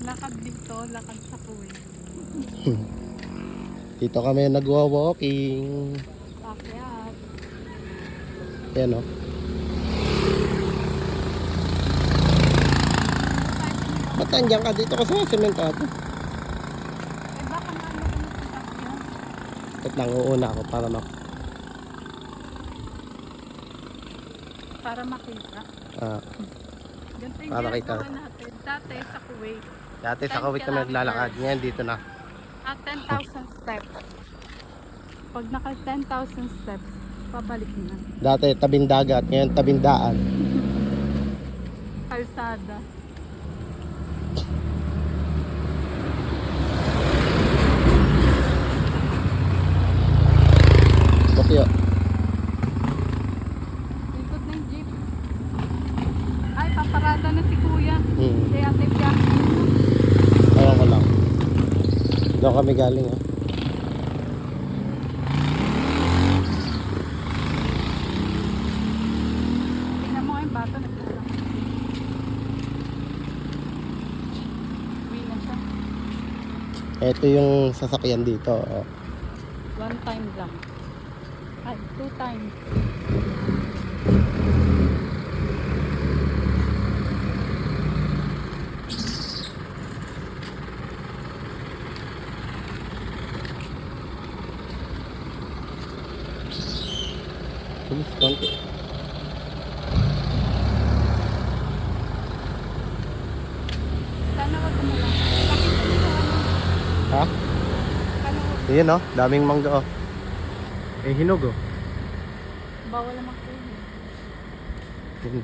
Lakad dito, lakad sa kuwi. Dito kami nagwa-walking. Pakyat. Yan o. Ba't nandiyan ka dito kasi sementado? Eh baka nga ano kami sa sakyan. Ba't lang uuna ako Para makita. Ganito yung Para ginagawa makita. natin. Dati sa Kuwait. Dati sa Kuwait kami naglalakad. Ngayon dito na. At 10,000 steps. Pag naka 10,000 steps, pabalik na. Dati tabing dagat, ngayon tabing daan. Kalsada. Bukyo. Ikot na yung jeep. Ay, paparada na si kuya. Hmm. Si ate Pia. Ewan ko lang. Doon kami galing ah. Tingnan mo yung bata naglalakad. Uwi na siya. Ito yung sasakyan dito. Oh. One time lang. Ay, two times. Bilis, konti. Sana wag mo lang. Bakit mo ano? Ha? Sana wag. Ayan oh, daming mangga oh. Eh hinog oh. Bawal naman kuya. Yun.